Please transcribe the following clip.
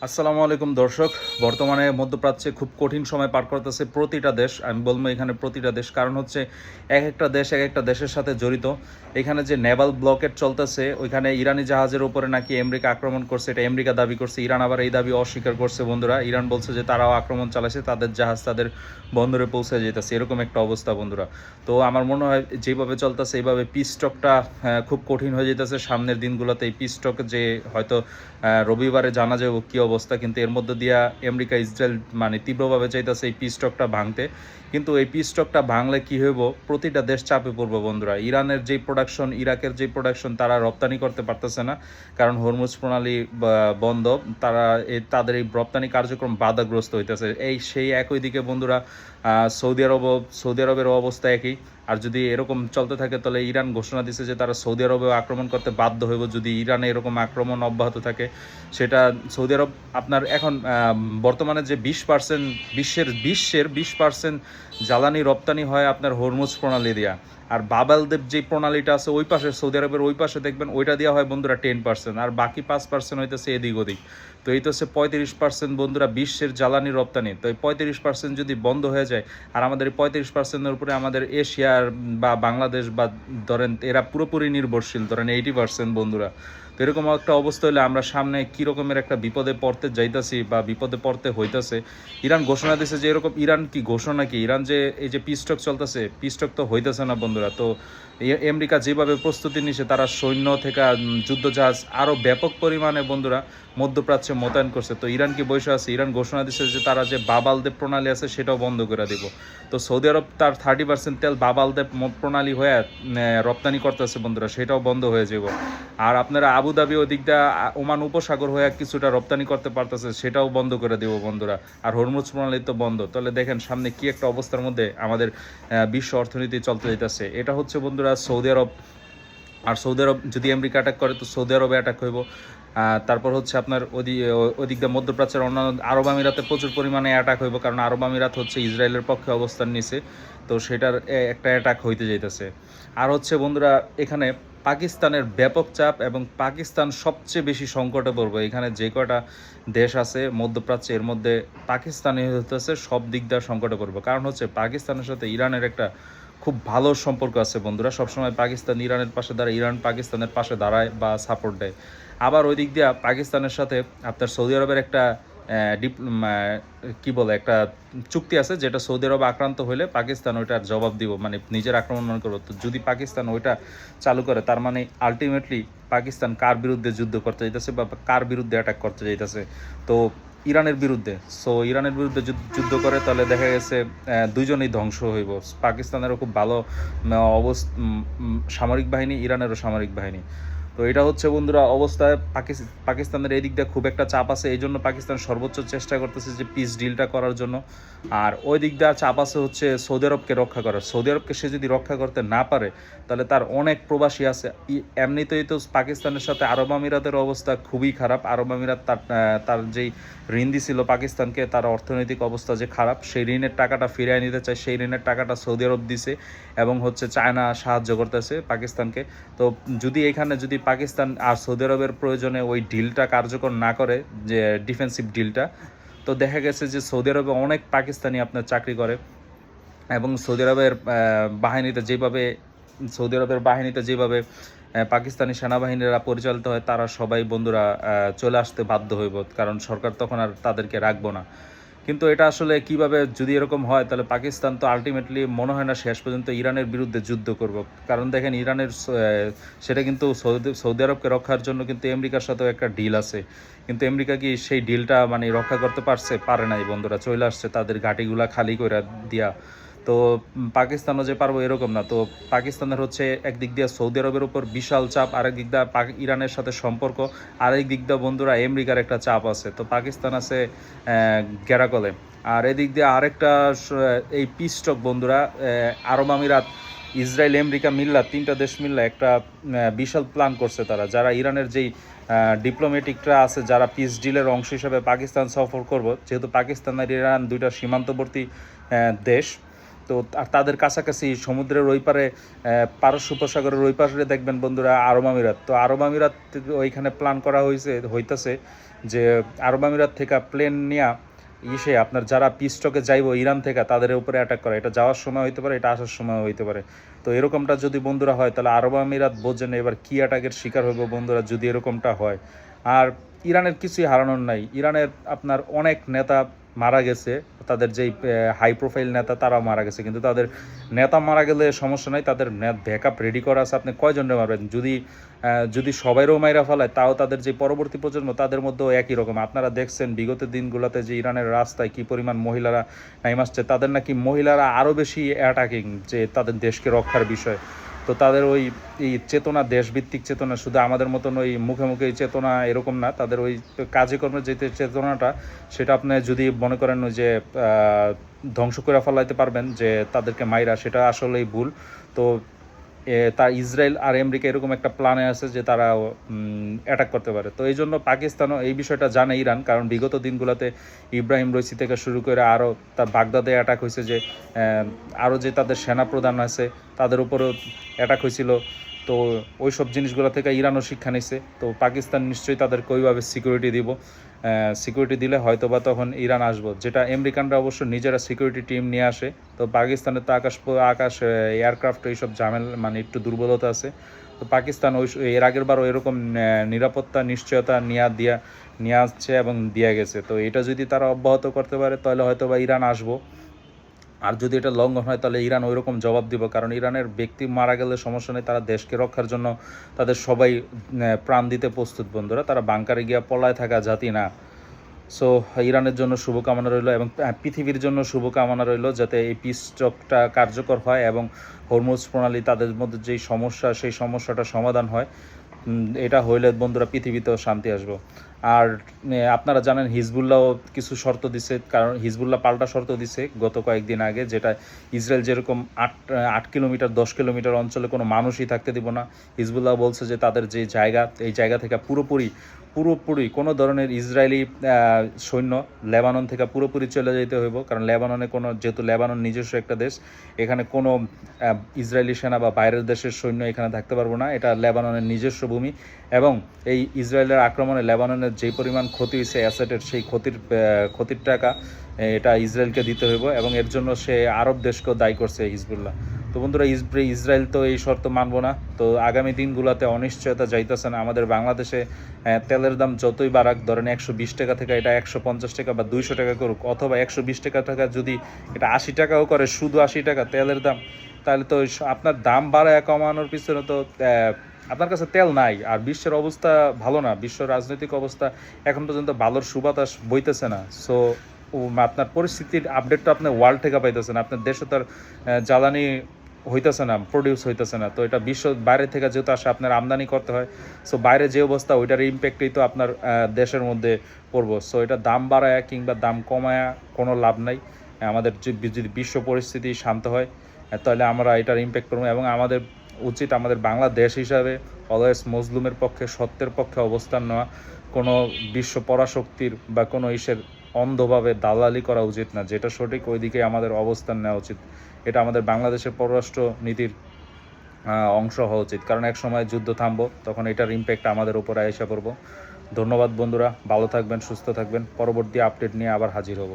আসসালামু আলাইকুম দর্শক। বর্তমানে মধ্যপ্রাচ্যে খুব কঠিন সময় পার করতেছে প্রতিটা দেশ। আমি বলবো এখানে প্রতিটা দেশ, কারণ হচ্ছে এক একটা দেশ এক একটা দেশের সাথে জড়িত। এখানে যে নেভাল ব্লকেট চলতেছে, ওইখানে ইরানি জাহাজের উপরে নাকি আমেরিকা আক্রমণ করছে, এটা আমেরিকা দাবি করছে। ইরান আবার এই দাবি অস্বীকার করছে বন্ধুরা। ইরান বলছে যে তারাও আক্রমণ চালাচ্ছে, তাদের জাহাজ তাদের বন্দরে পৌঁছে যেতেছে, এরকম একটা অবস্থা বন্ধুরা। তো আমার মনে হয় যেভাবে চলতেছে এইভাবে পিস স্টকটা খুব কঠিন হয়ে যেতেছে সামনের দিনগুলোতে। এই পিস স্টক যে হয়তো রবিবারে জানা যাবে কী অবস্থা, কিন্তু এর মধ্যে দিয়া আমেরিকা ইসরায়েল মানে তীব্রভাবে চাইতেছে এই পিস স্টকটা ভাঙতে। কিন্তু এই পিস স্টকটা ভাঙলে কী হইব, প্রতিটা দেশ চাপে পড়বে বন্ধুরা। ইরানের যেই প্রোডাকশন, ইরাকের যেই প্রোডাকশন, তারা রপ্তানি করতে পারতেছে না, কারণ হরমুজ প্রণালী বন্ধ। তারা তাদের এই রপ্তানি কার্যক্রম বাধাগ্রস্ত হইতেছে। সেই একই দিকে বন্ধুরা সৌদি আরবের অবস্থা একই। আর যদি এরকম চলতে থাকে তাহলে ইরান ঘোষণা দিছে যে তারা সৌদি আরবেও আক্রমণ করতে বাধ্য হইব যদি ইরানে এরকম আক্রমণ অব্যাহত থাকে। সেটা সৌদি আরব আপনার এখন বর্তমানে যে 20% বিশ্বের 20% জ্বালানি রপ্তানি হয় আপনার হরমুজ প্রণালী দিয়া। আর বাবালদেব যে প্রণালীটা আছে ওই পাশে, সৌদি আরবের ওই পাশে দেখবেন ওইটা দেওয়া হয় বন্ধুরা 10%, আর বাকি 5% হইতেছে এদিক ওদিক। তো এই তো হচ্ছে 35% বন্ধুরা বিশ্বের জ্বালানি রপ্তানি। তো এই 35% যদি বন্ধ হয়ে যায়, আর আমাদের এই 35%-এর উপরে আমাদের এশিয়ার বা বাংলাদেশ বা ধরেন এরা পুরোপুরি নির্ভরশীল, ধরেন 80% বন্ধুরা। তো এরকম একটা অবস্থা হলে আমরা সামনে কী রকমের একটা বিপদে পড়তে যাইতাছি বা বিপদে পড়তে হইতাছে। ইরান ঘোষণা দিয়েছে যে এরকম, ইরান কি ঘোষণা কি, ইরান যে এই যে পিস্টক চলতেছে, পিস্টক তো হইতেছে না বন্ধুরা। তো আমেরিকা যেভাবে প্রস্তুতি নিছে, তারা সৈন্য থেকে যুদ্ধজাহাজ আরও ব্যাপক পরিমাণে বন্ধুরা মধ্যপ্রাচ্যে মোতায়েন করছে। তো ইরান কি বসে আছে? ইরান ঘোষণা দিচ্ছে যে তারা যে বাবালদেব প্রণালী আছে সেটাও বন্ধ করে দিব। তো সৌদি আরব তার 30% তেল বাবালদেব প্রণালী হয়ে রপ্তানি করতেছে বন্ধুরা, সেটাও বন্ধ হয়ে যাব। আর আপনারা আবুধাবি ওদিকটা ওমান উপসাগর হয়ে কিছুটা রপ্তানি করতে পারতেছে, সেটাও বন্ধ করে দেব বন্ধুরা। আর হরমুজ প্রণালী তো বন্ধ। তাহলে দেখেন সামনে কি একটা অবস্থার মধ্যে আমাদের বিশ্ব অর্থনীতি চলতে যেতেছে। এটা হচ্ছে বন্ধুরা সৌদি আরব। আর সৌদি আরব যদি আমেরিকা অ্যাটাক করে তো সৌদি আরবে অ্যাটাক হইব। তারপর হচ্ছে আপনার ওদিক দিয়ে মধ্যপ্রাচ্যের অন্যান্য আরব আমিরাতে প্রচুর পরিমাণে অ্যাটাক হইব, কারণ আরব আমিরাত হচ্ছে ইসরায়েলের পক্ষে অবস্থান নিছে। তো সেটার একটা অ্যাটাক হইতে যাইতেছে। আর হচ্ছে বন্ধুরা এখানে পাকিস্তানের ব্যাপক চাপ, এবং পাকিস্তান সবচেয়ে বেশি সংকটে পড়বে। এখানে যে কটা দেশ আছে মধ্যপ্রাচ্যে, এর মধ্যে পাকিস্তানই হচ্ছে সব দিক দিয়ে সংকটে পড়বে। কারণ হচ্ছে পাকিস্তানের সাথে ইরানের একটা খুব ভালো সম্পর্ক আছে বন্ধুরা। সবসময় পাকিস্তান ইরানের পাশে দাঁড়ায়, ইরান পাকিস্তানের পাশে দাঁড়ায় বা সাপোর্ট দেয়। আবার ওই দিক দিয়ে পাকিস্তানের সাথে আপনার সৌদি আরবের একটা কি বলে একটা চুক্তি আছে, যেটা সৌদি আরব আক্রান্ত হলে পাকিস্তান ওইটার জবাব দিব, মানে নিজের আক্রমণ মনে করবো। তো যদি পাকিস্তান ওইটা চালু করে, তার মানে আলটিমেটলি পাকিস্তান কার বিরুদ্ধে যুদ্ধ করতে যাইতেছে বা কার বিরুদ্ধে অ্যাটাক করতে যাইতেছে? তো ইরানের বিরুদ্ধে। সো ইরানের বিরুদ্ধে যুদ্ধ করে তাহলে দেখা গেছে দুইজনেই ধ্বংস হইব। পাকিস্তানেরও খুব ভালো সামরিক বাহিনী, ইরানেরও সামরিক বাহিনী। তো এটা হচ্ছে বন্ধুরা অবস্থায় পাকিস্তানের এই দিক দিয়ে খুব একটা চাপ আছে। এই জন্য পাকিস্তান সর্বোচ্চ চেষ্টা করতেছে যে পিস ডিলটা করার জন্য। আর ওই দিক দিয়ে চাপ আছে হচ্ছে সৌদি আরবকে রক্ষা করার। সৌদি আরবকে সে যদি রক্ষা করতে না পারে, তাহলে তার অনেক প্রবাসী আছে। এমনিতেই তো পাকিস্তানের সাথে আরব আমিরাতের অবস্থা খুবই খারাপ। আরব আমিরাত তার যেই ঋণ দিছিল পাকিস্তানকে, তার অর্থনৈতিক অবস্থা যে খারাপ, সেই ঋণের টাকাটা ফিরিয়ে নিতে চায়। সেই ঋণের টাকাটা সৌদি আরব দিছে, এবং হচ্ছে চায়না সাহায্য করতেছে পাকিস্তানকে। তো যদি এখানে যদি পাকিস্তান আর সৌদি আরবের প্রয়োজনে ওই ডিলটা কার্যকর না করে, যে ডিফেন্সিভ ডিলটা, তো দেখা গেছে যে সৌদি আরবে অনেক পাকিস্তানি আপনার চাকরি করে, এবং সৌদি আরবের বাহিনীতে যেভাবে পাকিস্তানি সেনাবাহিনীরা পরিচালিত হয়, তারা সবাই বন্ধুরা চলে আসতে বাধ্য হইব, কারণ সরকার তখন আর তাদেরকে রাখবো না। কিন্তু এটা আসলে কিভাবে, যদি এরকম হয় তাহলে পাকিস্তান তো আলটিমেটলি মনে হয় না শেষ পর্যন্ত ইরানের বিরুদ্ধে যুদ্ধ করব। কারণ দেখেন সেটা কিন্তু সৌদি আরবকে রক্ষার জন্য কিন্তু আমেরিকার সাথেও একটা ডিল আছে। কিন্তু আমেরিকা কি সেই ডিলটা মানে রক্ষা করতে পারে নাই বন্ধুরা। চলে আসছে তাদের ঘাঁটিগুলা খালি করে দিয়া। তো পাকিস্তানও যে পারবো এরকম না। তো পাকিস্তানের হচ্ছে একদিক দিয়ে সৌদি আরবের উপর বিশাল চাপ, আরেক দিক দিয়ে ইরানের সাথে সম্পর্ক, আরেক দিক দিয়ে বন্ধুরা আমেরিকার একটা চাপ আছে। তো পাকিস্তান আছে গ্যারাকলে। আর এদিক দিয়ে আরেকটা এই পিস্টক বন্ধুরা, আরব আমিরাত, ইসরায়েল, আমেরিকা মিল্লা, তিনটা দেশ মিল্লা একটা বিশাল প্ল্যান করছে। তারা যারা ইরানের যেই ডিপ্লোম্যাটিকরা আছে, যারা পিস ডিলের অংশ হিসেবে পাকিস্তান সফর করব, যেহেতু পাকিস্তান আর ইরান দুইটা সীমান্তবর্তী দেশ। তো তাদের কাছাকাছি সমুদ্রের ওই পারে, পারস্য উপসাগরের ওই পাশে দেখবেন বন্ধুরা আরব আমিরাত। তো আরব আমিরাত ওইখানে প্ল্যান করা হইতেছে যে আরব আমিরাত থেকে প্লেন নিয়ে আপনার যারা পিস্টকে যাইবো ইরান থেকে তাদের উপরে অ্যাটাক করে, এটা যাওয়ার সময় হইতে পারে, এটা আসার সময় হইতে পারে। তো এরকমটা যদি বন্ধুরা হয় তাহলে আরব আমিরাত বোঝেন এবার কি অ্যাটাকের শিকার হইব বন্ধুরা যদি এরকমটা হয়। আর ইরানের কিছুই হারানোর নাই, ইরানের আপনার অনেক নেতা মারা গেছে, তাদের যেই হাই প্রোফাইল নেতা তারাও মারা গেছে, কিন্তু তাদের নেতা মারা গেলে সমস্যা নাই, তাদের ব্যাকআপ রেডি করা আছে। আপনি কয়জনে মারবেন? যদি সবাইরও মাইরা ফেলায় তাও তাদের যে পরবর্তী প্রজন্ম তাদের মধ্যেও একই রকম। আপনারা দেখছেন বিগত দিনগুলোতে যে ইরানের রাস্তায় কি পরিমাণ মহিলারা নাইম আসছে, তাদের নাকি মহিলারা আরও বেশি অ্যাটাকিং যে তাদের দেশকে রক্ষার বিষয়। তো তাদের ওই এই চেতনা, দেশভিত্তিক চেতনা, শুধু আমাদের মতন ওই মুখে মুখে এই চেতনা এরকম না, তাদের ওই কাজে কর্মে যে চেতনাটা, সেটা আপনি যদি মনে করেন ওই যে ধ্বংস করে ফেলাইতে পারবেন যে তাদেরকে মাইরা, সেটা আসলেই ভুল। তো তার ইসরায়েল আর আমেরিকা এরকম একটা প্ল্যানে আছে যে তারা অ্যাটাক করতে পারে। তো এই জন্য পাকিস্তানও এই বিষয়টা জানে ইরান, কারণ বিগত দিনগুলোতে ইব্রাহিম রইসি থেকে শুরু করে আরও তার বাগদাদে অ্যাটাক হয়েছে, যে আরও যে তাদের সেনাপ্রধান আছে তাদের উপরেও অ্যাটাক হয়েছিল। তো ওই সব জিনিসগুলো থেকে ইরানও শিক্ষা নিছে। তো পাকিস্তান নিশ্চয়ই তাদেরকে ওইভাবে সিকিউরিটি দিব, সিকিউরিটি দিলে হয়তো বা তখন ইরান আসবো, যেটা আমেরিকানরা অবশ্য নিজেরা সিকিউরিটি টিম নিয়ে আসে। তো পাকিস্তানের তো আকাশ এয়ারক্রাফট এইসব ঝামেলা মানে একটু দুর্বলতা আছে। তো পাকিস্তান ওই এর আগের বারও এরকম নিরাপত্তা নিশ্চয়তা নিয়ে আসছে এবং দিয়ে গেছে। তো এটা যদি তারা অব্যাহত করতে পারে তাহলে হয়তো বা ইরান আসবো। আর যদি এটা লঙ্ঘন হয় তাহলে ইরান ওই রকম জবাব দিব, কারণ ইরানের ব্যক্তি মারা গেলে সমস্যা নেই, তারা দেশকে রক্ষার জন্য তাদের সবাই প্রাণ দিতে প্রস্তুত বন্ধুরা, তারা বাংকারে গিয়া পলায় থাকা জাতি না। সো ইরানের জন্য শুভকামনা রইল এবং পৃথিবীর জন্য শুভকামনা রইল যাতে এই পিস টকটা কার্যকর হয় এবং হরমুজ প্রণালী তাদের মধ্যে যেই সমস্যা সেই সমস্যাটা সমাধান হয়। এটা হইলে বন্ধুরা পৃথিবীতেও শান্তি আসবো। আর আপনারা জানেন হিজবুল্লাহ কিছু শর্ত দিছে, কারণ হিজবুল্লাহ পাল্টা শর্ত দিছে গত কয়েকদিন আগে, যেটা ইসরায়েল যেরকম 8 কিলোমিটার 10 কিলোমিটার অঞ্চলে কোনো মানুষই থাকতে দিব না। হিজবুল্লাহ বলছে যে তাদের যে জায়গা, এই জায়গা থেকে পুরোপুরি কোনো ধরনের ইসরায়েলি সৈন্য লেবানন থেকে পুরোপুরি চলে যেতে হইব, কারণ লেবাননে যেহেতু লেবানন নিজস্ব একটা দেশ, এখানে কোনো ইসরায়েলি সেনা বা বাইরের দেশের সৈন্য এখানে থাকতে পারবো না, এটা লেবাননের নিজস্ব ভূমি। এবং এই ইসরায়েলের আক্রমণে লেবাননের যে পরিমাণ ক্ষতি হয়েছে অ্যাসেটের, সেই ক্ষতির টাকা এটা ইসরায়েলকে দিতে হইব, এবং এর জন্য সে আরব দেশকেও দায়ী করছে হিজবুল্লাহ। তো বন্ধুরা ইসরায়েল তো এই শর্ত মানবো না। তো আগামী দিনগুলোতে অনিশ্চয়তা যাইতেছে না। আমাদের বাংলাদেশে তেলের দাম যতই বাড়াক, ধরেন 120 টাকা থেকে এটা 150 টাকা বা 200 টাকা করুক, অথবা 120 টাকা যদি এটা 80 টাকাও করে, শুধু 80 টাকা তেলের দাম, তাহলে তো আপনার দাম বাড়ায় কমানোর পিছনে তো আপনার কাছে তেল নাই। আর বিশ্বের অবস্থা ভালো না, বিশ্ব রাজনৈতিক অবস্থা এখন পর্যন্ত ভালোর সুবাতাস বইতেছে না। সো আপনার পরিস্থিতির আপডেটটা আপনি ওয়ার্ল্ড থেকে পাইতেছেন, আপনার দেশে তার জ্বালানি হইতেছে না, প্রডিউস হইতেছে না। তো এটা বিশ্ব বাইরে থেকে যেহেতু আসে, আপনার আমদানি করতে হয়। সো বাইরে যে অবস্থা, ওইটার ইম্প্যাক্টই তো আপনার দেশের মধ্যে পড়বো। সো এটা দাম বাড়ায় কিংবা দাম কমায় কোনো লাভ নাই। আমাদের যদি বিশ্ব পরিস্থিতি শান্ত হয় তাহলে আমরা এটার ইম্প্যাক্ট করবো, এবং আমাদের উচিত আমাদের বাংলাদেশ হিসাবে অলওয়েজ মজলুমের পক্ষে, সত্যের পক্ষে অবস্থান নেওয়া। কোনো বিশ্ব পরাশক্তির বা কোনো ইসের অন্ধভাবে দালালি করা উচিত না, যেটা সঠিক ওই দিকে আমাদের অবস্থান নেওয়া উচিত। এটা আমাদের বাংলাদেশের পররাষ্ট্র নীতির অংশ হওয়া উচিত, কারণ এক সময় যুদ্ধ থামবো, তখন এটার ইম্প্যাক্ট আমাদের উপরে এসে পড়বো। ধন্যবাদ বন্ধুরা, ভালো থাকবেন, সুস্থ থাকবেন। পরবর্তী আপডেট নিয়ে আবার হাজির হব।